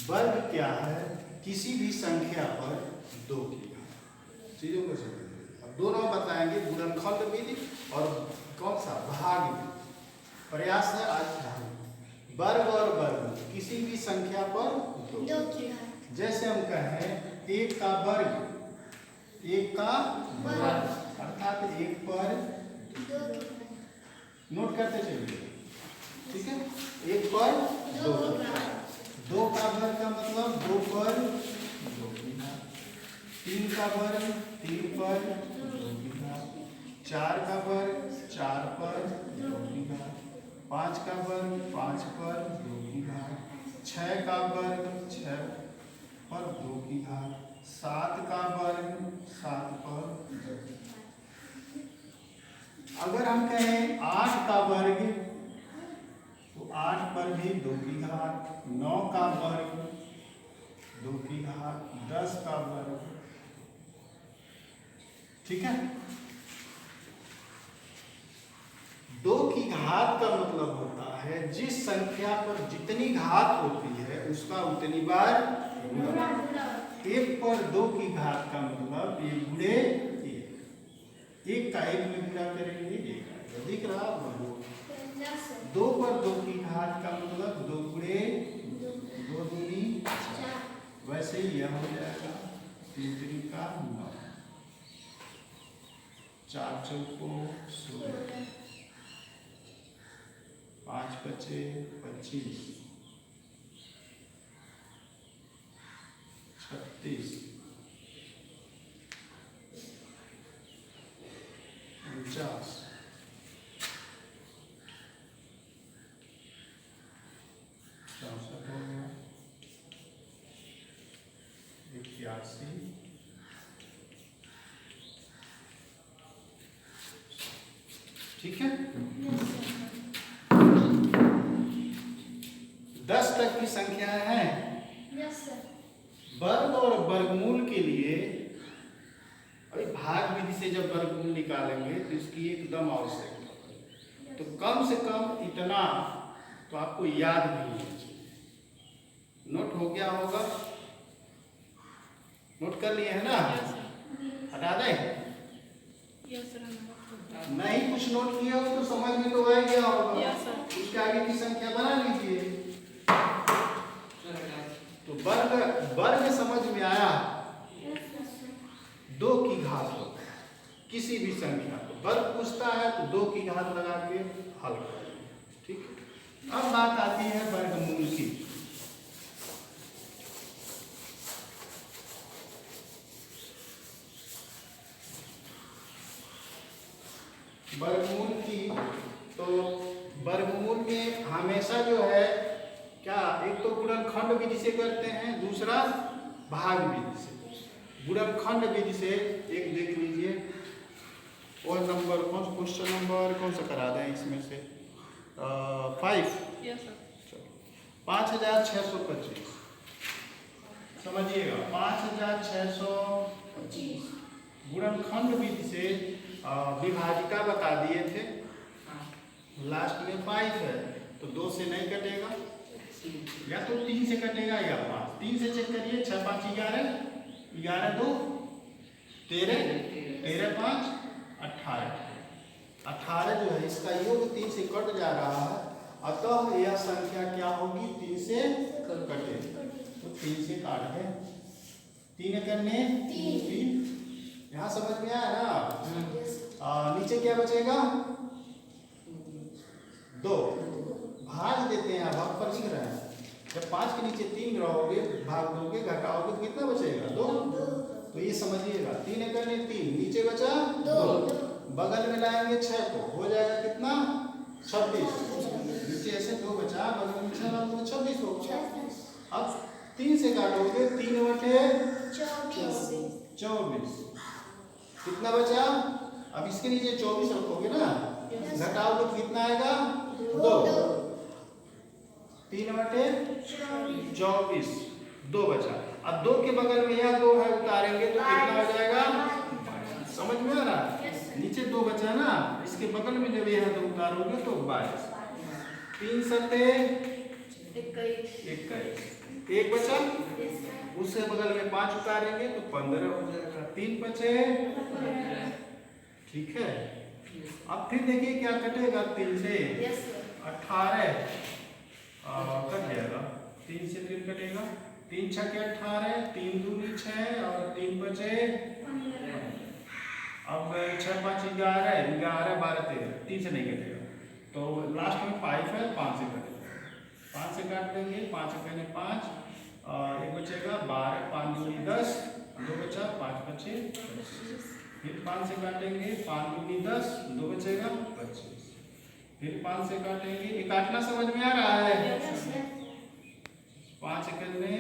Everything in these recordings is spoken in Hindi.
वर्ग क्या है? किसी भी संख्या पर 2 की घात। चीजों को समझिए। अब दोनों बताएंगे, गुणनखंड विधि और कौन सा भाग विधि। प्रयास है आज वर्ग और वर्ग किसी भी संख्या पर 2 की घात। जैसे हम कहें 1 का वर्ग, 1 का वर्ग अर्थात 1 पर 2। नोट करते चलिए, ठीक है। 1 पर 2, 2 का वर्ग का मतलब 2 पर 2 की घात। 3 का वर्ग 3 पर 2 की घात। 4 का वर्ग 4 पर 2 की घात। 5 का वर्ग 5 पर 2 की घात। 6 का वर्ग 6 पर 2 की घात। 7 का वर्ग 7 पर 2 की घात। अगर हम कहें 8 का वर्ग तो 8 पर भी 2 की घात। 9 का वर्ग 2 की घात। 10 का वर्ग, ठीक है। 2 की घात का मतलब होता है जिस संख्या पर जितनी घात होती है उसका उतनी बार गुणा। 1 पर 2 की घात का मतलब 1 गुणे 1 का 1 में गुणा करेंगे 1 दिख रहा है। 2 पर 2 की घात का मतलब 2 गुणे 2 दूनी 4। वैसे ही यह हो जाएगा 3 3 का 9, 4 चौको 16, 5 बचे 25, 36, 49, 81, ठीक है। 10 तक की संख्या है। वर्ग और वर्गमूल के लिए अभी भाग विधि से जब वर्गमूल निकालेंगे तो इसकी एकदम आवश्यकता है। तो कम से कम इतना तो आपको याद भी होना चाहिए। नोट हो गया होगा? नोट कर लिए है ना? हटा दें? नहीं कुछ नोट किया हो तो समझ में तो आ गया होगा। उसके आगे की संख्या बना लीजिए। तो वर्ग समझ में आया? 2 की घात हो किसी भी संख्या को वर्ग पूछता है तो 2 की घात लगा के हल करेंगे, ठीक है। अब बात आती है वर्गमूल की। वर्गमूल की तो वर्गमूल में हमेशा जो है क्या, एक तो गुणनखंड विधि से करते हैं, दूसरा भाग विधि से। गुणनखंड विधि से एक देख लीजिए, और नंबर क्वेश्चन नंबर कौन सा करा दें इसमें से? 5। 5625 समझिएगा। 5625 गुणनखंड विधि से विभाजिका बता दिए थे। लास्ट में 5 है तो 2 से नहीं कटेगा, या तो 3 से कटेगा या 5। 3 से चेक करिए, 6 5 11, 11 2 13, 13 5 18, 18 जो है इसका योग 3 से कट जा रहा है, अतः यह संख्या क्या होगी? 3 से कटे तो 3 से काट दें। 3 करने 3, यहाँ समझ में आया ना? नीचे क्या बचेगा? 2। भाग देते हैं, भाग पर लिख रहे हैं। जब 5 के नीचे 3 रहोगे, भाग दोगे, घटाओगे तो कितना बचेगा? 2। तो ये समझिएगा, 3 करने 3, नीचे बचा 2, बगल में लाएंगे 6 को, हो जाएगा कितना? 26। नीचे ऐसे 2 बचा, बगल में 6 लाओगे तो 26 होगा। अब 3 से काटोगे, 3 बटे 24, कितना बचा? अब इसके नीचे 24 रखोगे ना, घटाओगे तो कितना आएगा? 2। 3 बटे 24, 2 बचा। अब 2 के बगल में यह 2 है, उतारेंगे तो कितना हो जाएगा? समझ में आ रहा? नीचे 2 बचा ना, इसके बगल में जब यह 2 उतारोगे तो 22। 3 सत्ते 21, एक बचा, उससे बगल में 5 उतारेंगे तो 15 हो जाएगा। 3 बचे, ठीक है। अब फिर देखिए क्या कटेगा, 3 से 18 कट जाएगा। 3 से 3 कटेगा, 3 छके 18, 3 दूनी 6 और 3 बचे 15। अब 6 5 11, 11 12 13, 3 से नहीं कटेगा तो लास्ट में 5 है, 5 से कटेगा। 5 से काट देंगे, 5 से 5 और एक बचेगा 12, 5 दूनी 10, 2 बचा, 5 बचे 25। फिर 5 से काटेंगे, 5 दूनी 10, 2 बचेगा 25। फिर 5 से काटेंगे, ये काटना समझ में आ रहा है? 5 सेकंड में,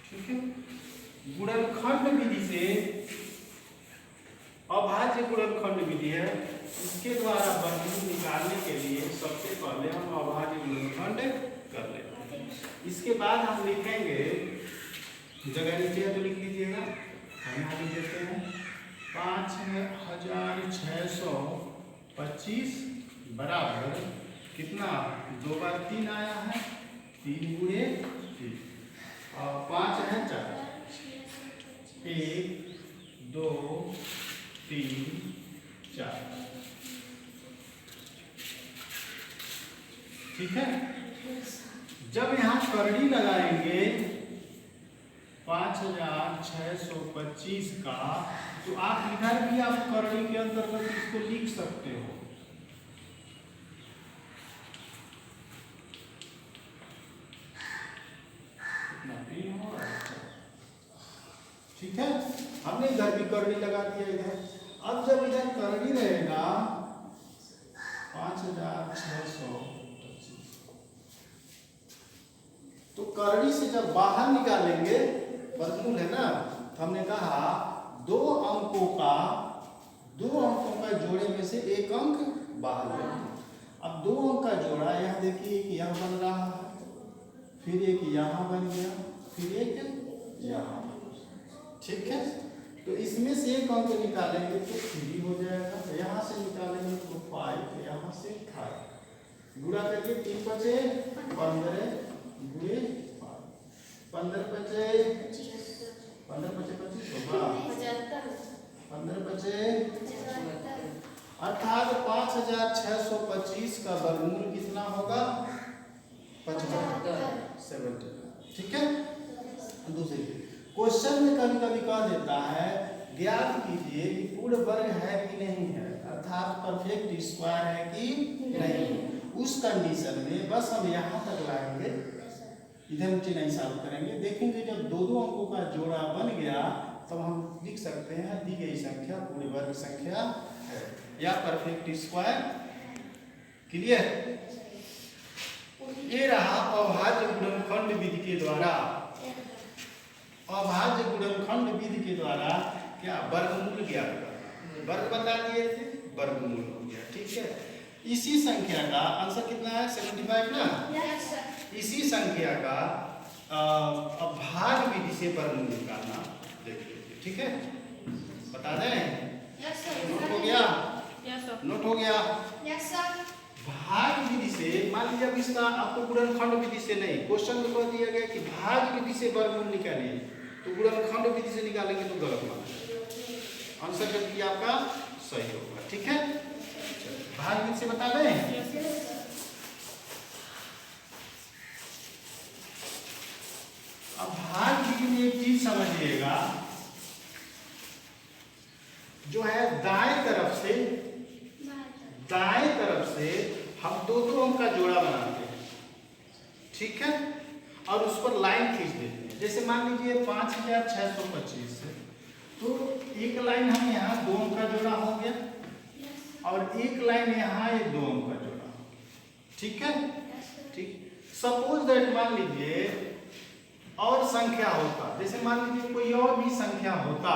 ठीक है। गुणनखंड विधि से अभाज्य गुणनखंड विधि है, इसके द्वारा वर्गमूल निकालने के लिए सबसे पहले हम अभाज्य गुणनखंड कर लेते हैं। इसके बाद हम लिखेंगे, जगह लीजिए तो लिख लीजिएगा, हम यहाँ लिख देते हैं 5625 बराबर कितना, 2 बार 3 आया है, 3 गुणे 3 और 5 है 4, 1 2 3 4, ठीक है। जब यहाँ करड़ी लगाएंगे 5625 का, तो आप इधर भी आप करड़ी के अंतर्गत इसको लिख सकते हो। ठीक है, हमने इधर भी करड़ी लगा दिया इधर। अब जब इधर करड़ी रहेगा 5625, तो करड़ी से जब बाहर निकालेंगे, वर्गमूल है ना, तो हमने कहा 2 अंकों का जोड़े में से एक अंक बाहर लेंगे। अब 2 अंक का जोड़ा, यहाँ देखिए कि यहाँ बन रहा है, फिर एक यहाँ बन गया, फिर एक यहाँ, ठीक है। तो इसमें से एक अंक निकालेंगे तो 3 हो जाएगा, यहाँ से निकालेंगे तो 5, यहाँ से 5, गुणा करके 3 बचे 15 गुणे 15 बचे 25 होगा, 15 बचे, अर्थात 5625 का वर्गमूल कितना होगा, 75, ठीक है। दूसरी क्वेश्चन में कभी कभी कह देता है ज्ञात कीजिए कि पूर्ण वर्ग है कि नहीं है, अर्थात परफेक्ट स्क्वायर है कि नहीं। उस कंडीशन में बस हम यहाँ तक लाएंगे, इधर नीचे नहीं सॉल्व करेंगे। देखेंगे जब 2 अंकों का जोड़ा बन गया तब हम लिख सकते हैं दी गई संख्या पूर्ण वर्ग संख्या है या परफेक्ट स्क्वायर। क्लियर? ये रहा अभाज्य गुणनखंड विधि के द्वारा, अभाज्य गुणनखंड विधि के द्वारा क्या वर्गमूल ज्ञात करना। वर्ग बता दिए थे, वर्गमूल हो गया, ठीक है। इसी संख्या का आंसर कितना है, 75 ना। इसी संख्या का अभाज्य विधि से वर्गमूल निकालना देख लीजिए, ठीक है। बता दें, नोट हो गया, नोट हो गया। भाग विधि से मान लीजिए, अब इसका आपको गुणनखंड विधि से नहीं, क्वेश्चन में कह दिया गया कि भाग विधि से वर्गमूल निकालिए, तो गुणनखंड विधि से निकालेंगे तो गलत माना, आंसर जल्दी आपका सही होगा, ठीक है। भाग विधि से बता दें, अब भाग विधि में एक चीज समझिएगा, जो है दाएं तरफ से हम 2 अंक का जोड़ा बनाते हैं, ठीक है, और उस पर लाइन खींच देते हैं। जैसे मान लीजिए 5625 है, तो एक लाइन हम यहाँ 2 अंक का जोड़ा हो गया और एक लाइन यहाँ 2 अंक का जोड़ा, ठीक है। ठीक, सपोज दैट मान लीजिए और संख्या होता, जैसे मान लीजिए कोई और भी संख्या होता,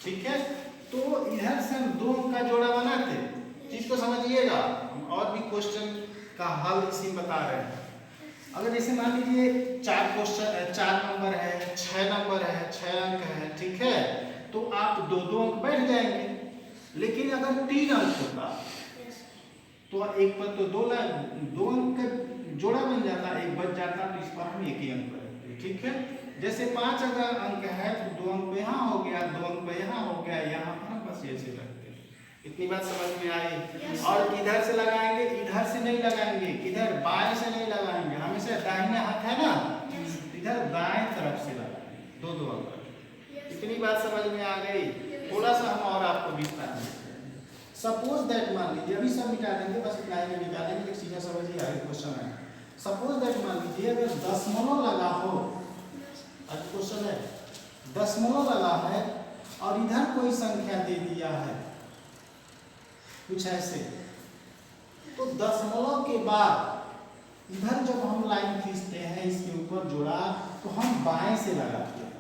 ठीक है, तो इधर से हम 2 अंक का जोड़ा बनाते। चीज को समझिएगा, हम और भी क्वेश्चन का हल इसी में बता रहे हैं। अगर जैसे मान लीजिए 4 नंबर है, 6 नंबर है, 6 अंक है, ठीक है, तो आप 2 अंक बैठ जाएंगे। लेकिन अगर 3 अंक होता तो एक पर तो 2 अंक का जोड़ा बन जाता, एक बच जाता ठीक है, जैसे 5 अगर अंक है तो 2 अंक यहाँ हो गया, 2 अंक यहाँ हो गया, यहाँ पर बस ऐसे रखते हैं। इतनी बात समझ में आई। और किधर से लगाएंगे, इधर से नहीं लगाएंगे, किधर बाएं से नहीं लगाएंगे, हमेशा दाहिने हाथ है ना, इधर दाएं तरफ से लगाएंगे, 2 अंक। इतनी बात समझ में आ गई। थोड़ा सा हम और आपको विस्तार में सपोज दैट मान लीजिए, अभी सब मिटा देंगे, बस इतना ही निकालेंगे, सीधा समझिए आगे क्वेश्चन है। सपोज दैट मान लीजिए अगर दशमलव लगा हो, आज क्वेश्चन है दशमलव लगा है और इधर कोई संख्या दे दिया है कुछ ऐसे, तो दशमलव के बाद इधर जब हम लाइन खींचते हैं इसके ऊपर जोड़ा तो हम बाएं से लगाते हैं।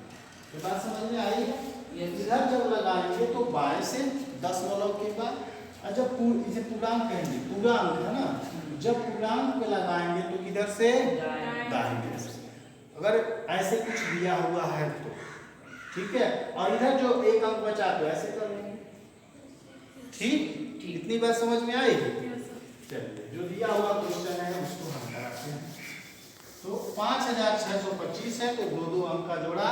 ये बात समझ में आई है? इधर जब लगाएंगे तो बाएं से दशमलव के बाद, और जब इसे पूर्णांक कहेंगे, पूर्णांक है ना, जब पूर्णांक पे लगाएंगे तो किधर से, दाहिने से। अगर ऐसे कुछ दिया हुआ है तो ठीक है, और इधर जो 1 अंक बचा तो ऐसे कर लेंगे। ठीक, इतनी बात समझ में आई? चलिए, जो दिया हुआ क्वेश्चन है उसको हम कराते हैं। तो 5625 है तो 2 अंक का जोड़ा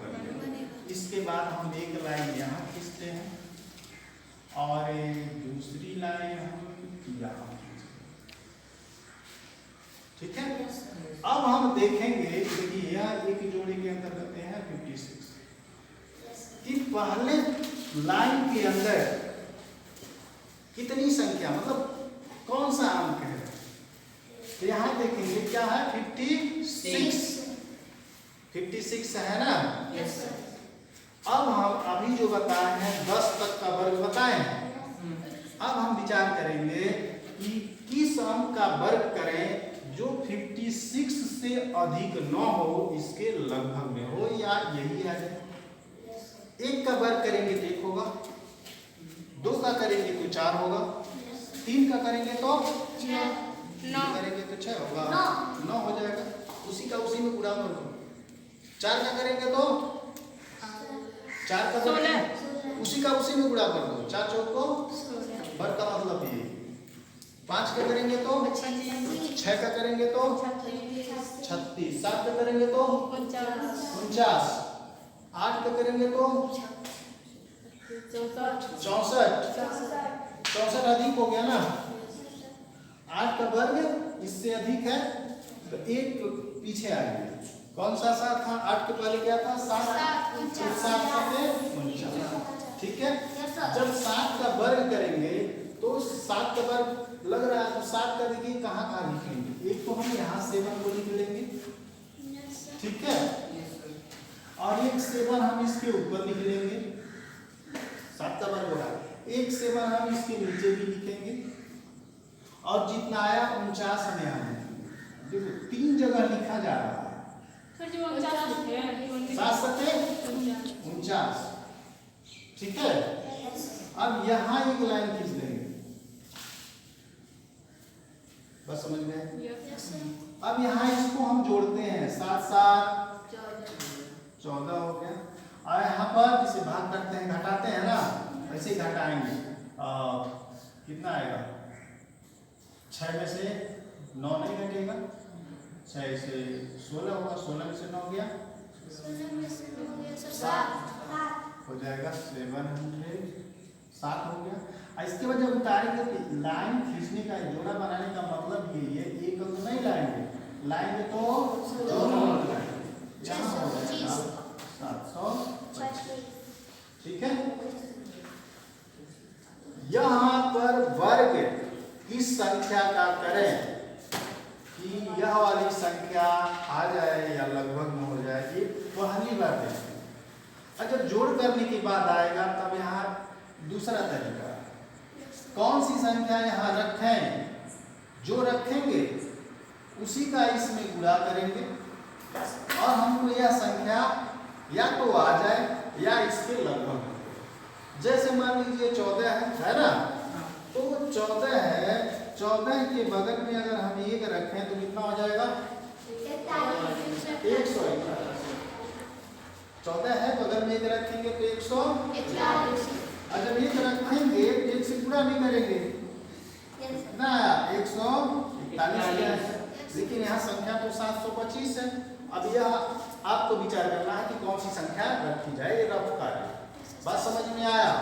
बनेगा। इसके बाद हम एक लाइन यहाँ खींचते हैं और दूसरी लाइन हम यहाँ, ठीक है। अब हम देखेंगे, देखिए यह एक जोड़े के अंदर करते हैं 56 कि पहले लाइन के अंदर कितनी संख्या, मतलब कौन सा अंक है, तो यहाँ देखेंगे क्या है 56 है ना। Yes sir. अब हम अभी जो बताए हैं 10 तक का वर्ग बताए हैं, अब हम विचार करेंगे कि किस अंक का वर्ग करें जो 56 से अधिक न हो, इसके लगभग में हो, या यही आ जाए। 1 का वर्ग करेंगे तो 1 होगा, 2 का करेंगे तो 4 होगा, 3 का करेंगे तो 9 करेंगे तो 6 होगा, 9 हो जाएगा। उसी का उसी में गुणा कर दो। 4 का करेंगे तो 4 का 16, उसी का उसी में गुणा कर दो, 4 चौक को वर्ग का मतलब ये। 5 का करेंगे तो 6 का करेंगे तो 36, 7 का करेंगे तो 49, 8 का करेंगे तो 64 अधिक हो गया ना। 8 का वर्ग इससे अधिक है तो 1 पीछे आ गया। कौन सा 7 था? 8 के पहले क्या था? 7, 49, ठीक है। जब 7 का वर्ग करेंगे तो 7 का वर्ग लग रहा है तो 7 का देखिए कहाँ कहाँ लिखेंगे। एक तो हम यहाँ 7 को लिख लेंगे, ठीक है, और एक 7 हम इसके ऊपर लिख लेंगे, 7 का वर्ग हो रहा है। एक 7 हम इसके नीचे भी लिखेंगे और जितना आया 49 हमें आना। देखो 3 जगह लिखा जा रहा है, 7 सत्ते 49, ठीक है। अब यहाँ एक लाइन खींच देंगे, बस समझ में। अब यहाँ इसको हम जोड़ते हैं, 7 7 14 हो गया। और यहाँ पर जिसे भाग करते हैं, घटाते हैं ना, ऐसे ही घटाएंगे। कितना आएगा? 6 में से 9 नहीं घटेगा, 6 से 16 होगा, 16 में से 9 गया 7 हो जाएगा, 7 हो गया। इसके बाद जब उतारेंगे तो लाइन खींचने का, जोड़ा बनाने का मतलब यही है, एक अंक नहीं लाएंगे, लाएंगे तो दोनों अंक लाएंगे, यहाँ हो जाएगा 725, ठीक है। यहाँ पर वर्ग किस संख्या का करें कि यह वाली संख्या आ जाए या लगभग में हो जाए, ये पहली बार देखते हैं। और जब जोड़ करने के बाद आएगा तब यहाँ दूसरा तरीका, कौन सी संख्या यहाँ रखें, जो रखेंगे उसी का इसमें गुणा करेंगे और हमको यह संख्या या तो आ जाए या इसके लगभग। जैसे मान लीजिए 14 है ना, तो 14 है, 14 के बगल में अगर हम 1 रखें तो कितना हो जाएगा? 141। 14 है, बगल में 1 रखेंगे तो 141। और जब 1 रखेंगे तो 1 से गुणा नहीं करेंगे, कितना 141 है। लेकिन यहाँ संख्या तो 725 है अब यह आपको विचार करना है कि कौन सी संख्या रखी जाए, ये रफ कार्य। बात समझ में आया?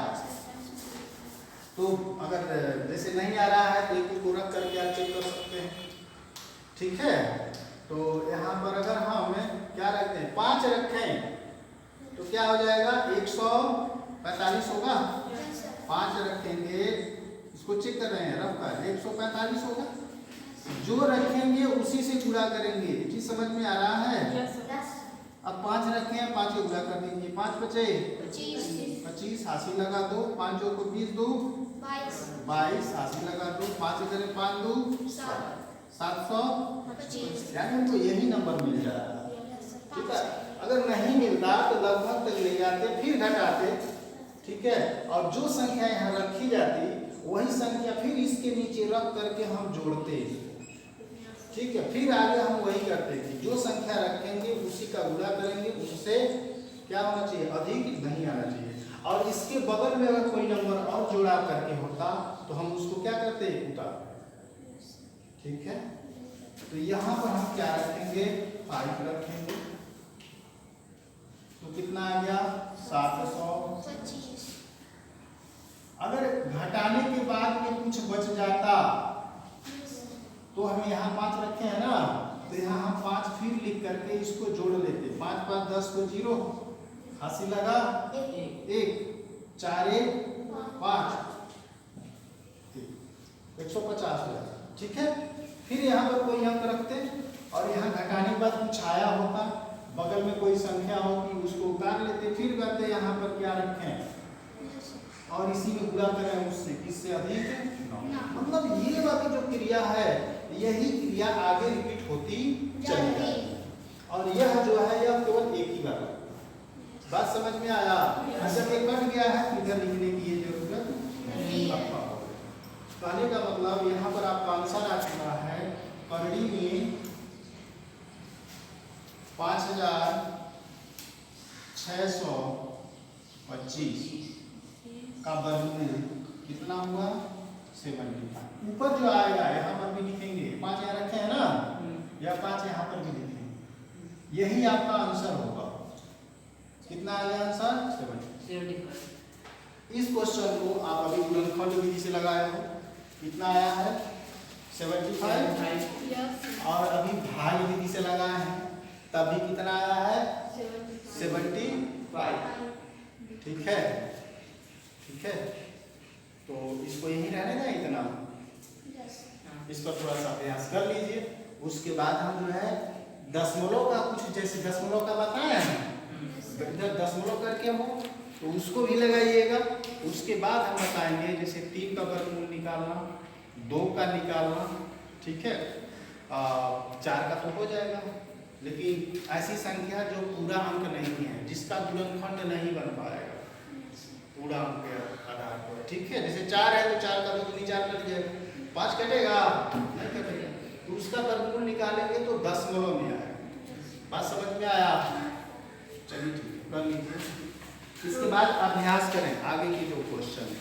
तो अगर जैसे नहीं आ रहा है तो एक को रख करके आप चेक कर सकते हैं, ठीक है। तो यहाँ पर अगर हम क्या रखते हैं, 5 रखें तो क्या हो जाएगा, 145 होगा। 5 रखेंगे, इसको चेक कर रहे हैं रफ का, 145 होगा। जो रखेंगे उसी से गुणा करेंगे, चीज समझ में आ रहा है? अब 5 रखे हैं, 5 को गुणा कर देंगे, 5 बचे 25, हासिल लगा दो, 5 को 20 दो 22, हासिल लगा दो, 5 करें 5 दो 725, यानी हमको यही नंबर मिल जाएगा, ठीक है। अगर नहीं मिलता तो लगभग तक ले जाते, फिर घटाते, ठीक है। और जो संख्या यहाँ रखी जाती वही संख्या फिर इसके नीचे रख करके हम जोड़ते, ठीक है। फिर आगे हम वही करते कि जो संख्या रखेंगे उसी का गुणा करेंगे, उससे क्या होना चाहिए, अधिक नहीं आना चाहिए। और इसके बगल में अगर कोई नंबर और जोड़ा करके होता तो हम उसको क्या करते, उतारते, ठीक है। तो यहाँ पर हम क्या रखेंगे, 5 रखेंगे, तो कितना आ गया 725। अगर घटाने के बाद में कुछ बच जाता तो हम यहाँ 5 रखे हैं ना, तो यहाँ हम 5 फिर लिख करके इसको जोड़ लेते, 5 5 10 को 0, हासिल लगा 1, 4 1 5, 150 हो जाता, ठीक है। फिर यहाँ पर कोई अंक रखते और यहाँ घटाने के बाद कुछ आया होता, बगल में कोई संख्या होती, उसको उतार लेते, फिर कहते यहाँ पर क्या रखें और इसी में गुणा करें उससे, किससे अधिक, मतलब ये वाली जो क्रिया है यही क्रिया आगे रिपीट होती चली जाएगी। और यह जो है यह केवल एक ही बार, बात समझ में आया? अच्छा ये कट गया है, इधर लिखने की ये जरूरत नहीं है। कहने का मतलब यहाँ पर आपका आंसर आ चुका है, करड़ी में 5625 का वर्गमूल कितना हुआ, 75। ऊपर जो आएगा यहाँ पर भी लिखेंगे, 5 यहाँ रखे हैं ना, या 5 यहाँ पर भी लिखेंगे, यही आपका आंसर होगा। कितना आ गया आंसर, 75। इस क्वेश्चन को आप अभी गुणनखंड विधि से लगाए हो, कितना आया है 75, और अभी भाग विधि से लगाए हैं तभी कितना आया है 75, ठीक है, ठीक है। तो इसको यही रहने दें इतना, इस पर थोड़ा सा अभ्यास कर लीजिए। उसके बाद हम जो है दशमलव का कुछ, जैसे दशमलव का बताया है, इधर दशमलव करके हो तो उसको भी लगाइएगा। उसके बाद हम बताएंगे जैसे 3 का वर्गमूल निकालना, 2 का निकालना, ठीक है, 4 का तो हो जाएगा, लेकिन ऐसी संख्या जो पूरा अंक नहीं है, जिसका गुणनखंड नहीं बन पाएगा पूरा अंक के आधार पर, ठीक है। जैसे 4 है तो 4 का 2 दूनी 4 कट जाएगा, 5 कटेगा नहीं कटेगा, तो उसका वर्गमूल निकालेंगे तो दशमलव में आएगा। बात समझ में आया? चलिए ठीक है, कर लीजिए। इसके बाद अभ्यास करें आगे की जो क्वेश्चन है।